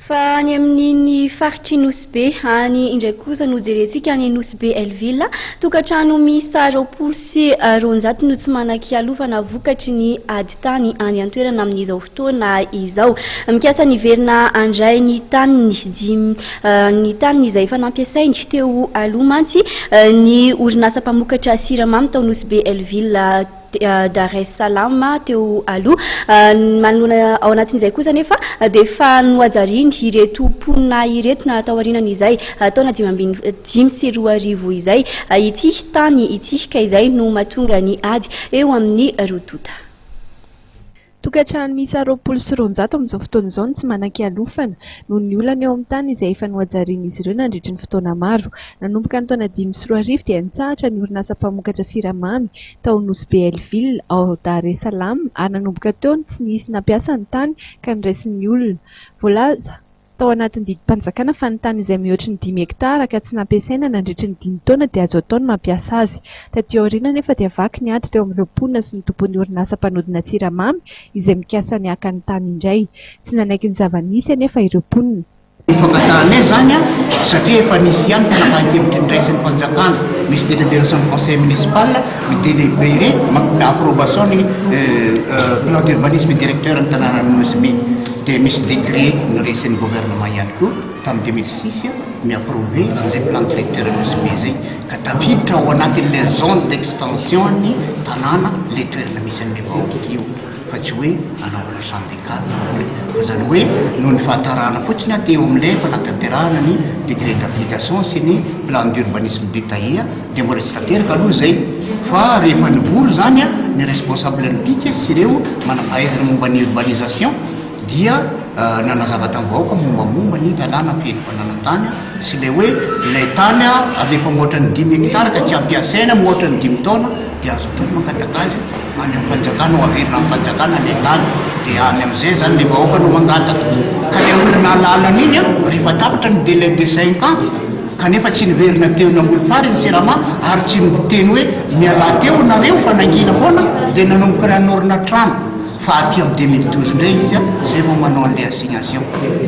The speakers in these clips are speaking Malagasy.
Fa any amin'iny faritry Nosy any indraiky kosa no jerentsika any Nosy Elville tokantrano miisa 20 sy 200 no tsy manan-kialofana vokatry ny ady tany any an-toerana amin'izao fotoana izao. Mikasa niverina andray ny tany ny tany izay efa nampiasainy teo aloha mantsy ny orinasa mpamokatra siramamy tao Nosy Elville Dar es Salaam teo aloha manoloana ao anatin'izay kosa nefa dia fa noajariny ireto mponina ireto na atao aorianan'izay taona 5 izay ity tany itsika izay no mahatonga ny ady eo amin'ny rotota. Tokantrano miisa 20 sy 200 amin'izao fotoana izao tsy manan-kialofana noho ny olana eo amin'ny tany izay efa noajarian'izy ireo nandritra ny fotoana maro. Nanomboka ny taona 2010 dia nitsahatra ny orinasa mpamokatra siramamy tao Nosy Elville ao Dar es Salaam ary nanomboka teo tsy nisy nampiasa ny tany ka niraisy ny olona. Voalaza tao anatin'ny didim-panjakana fa ny tany izay mihoatra ny 10 hektara ka tsy nampiasaina nandritra ny 5 taona dia azo atao ny mampiasa azy. Taty aoriana nefa dia vaky ny ady teo amin'ireo mponina sy ny tompon'ny orinasa mpanodina siramamy izay mikasa ny aka ny tany indray. Tsy nanaiky ny zava-nisy anefa ireo mponina. Fangatanay zany satria efa nisy ihany mpanapahakevitry ny raisin'ny mpanjakana misy délibération conseil municipal midélibéré approbation ny plan d'urbanisme directeur ny tanàna Nosy dia misy décret niresin'ny gouvernement ihany koa tamin'ny 2006 mi-approuvé an'izay plan directeur Nosy zay ka tafiditra ao anatin'le zone d'extension ny tanàna le toerana misy an'le vahoaka io fa tsy hoe anaovana sandikana fa zany hoe noho ny fahatarana fotsiny teo amin'ilay fa natanterahana ny décret d'application sy ny plan d'urbanisme détaillé dia mbola tsy tanteraka aloha zay fa rehefa nivory zany ny responsable olympique sy ireo manampahaizana momba ny urbanisation dia nanazava tamin'ny vahoaka mombamomba ny lalàna ampianim-pananan-tany sy le hoe ilay tany alefa moatra ny 10 hektara ka tsy ampiasaina moatra ny 5 taona dia azo atao mangataka azy any amin'ny fanjakana ho averina amin'ny fanjakana ny tany dia any amin'izay zany le vahoaka no mangataka ka le olona lalana iny rehefa tapitra ny délai de 5 ans kanefa tsy niverina teo namboly fary ny sirama ary tsy miteny hoe miala teo nareo fa nangina foana dia nanomboka nanorina trano fa aty amin'ny 2012 indray izy zay vao manao an'le assignation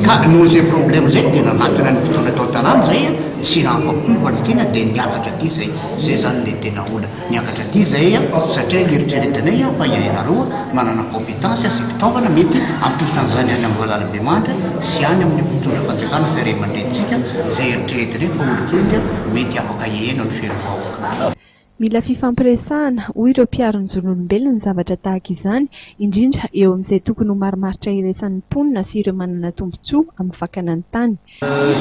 ka noho zay problème zay dia nanatona ny mpitondra tao tanàna zay tsy rahafapo valokina dia niakatra ty zay zany le tena ola niakatra ty zay satria eritreretanay fa ianareo manana compétence sy fitaovana mety ampitan'izany any amin'ny valalabe mandra sy any amin'ny mpitondra fanjakana zay re mandrentsika zay eritreretanay fa olokely mety afaka ihena ny fiainovahoaka. Mila fifampiresahana hoy ireo mpiaro ny zon'olombelona ny zavatra tahaka izany indrindra eo amin'izay tokony ho marimaritra iresan'ny mponina sy ireo manana tombontsoa amin'ny fakana ny tany.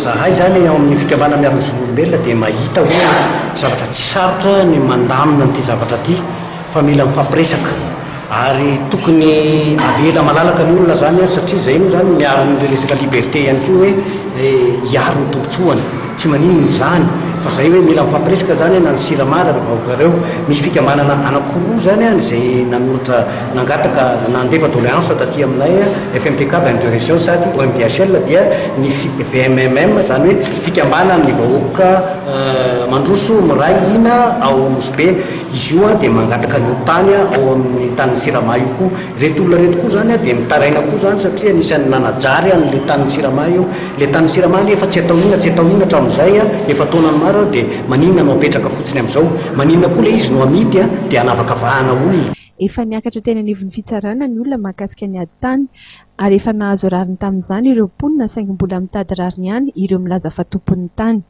Zahay zany ao amin'ny fikambanana miaro ny zon'olombelona dia mahita hoe zavatra tsy sarotra ny mandamina n'ity zavatra ty fa mila mifampiresaka ary tokony avela malalaka ny olona zany satria zay no zany miaro ny resaka liberté ihany koa hoe hiaro ny tombotsoany tsy maninona zany fa zay hoe mila mifampiresaka zany na ny siramara vahoakareo misy fikambanana anankiroa zany zay nanoratra nangataka nandefa doléance taty aminay FMTK 22 région sady OMDHL dia ny VMMM zany hoe fikambanana ny vahoaka mandroso miray ina ao Nosy Be izy io dia mangataka ny tany ao amin'ny tany sirama io koa reto olona reto koa zany dia mitaraina koa zany satria nisany nanajary an'le tany sirama io le tany sirama efa tsy atao inona hatramin'izay efa taonany maro dia maninona no apetraka fotsiny amin'izao maninona koa le izy no amidy dia anavaka vahana olona. Efa niakatra teny anivon'ny fitsarana ny olona mahakasika ny ady tany ary efa nahazo rariny tamin'izany ireo mponina saingy mbola mitady rariny ihany ireo milaza fa tompon'ny tany.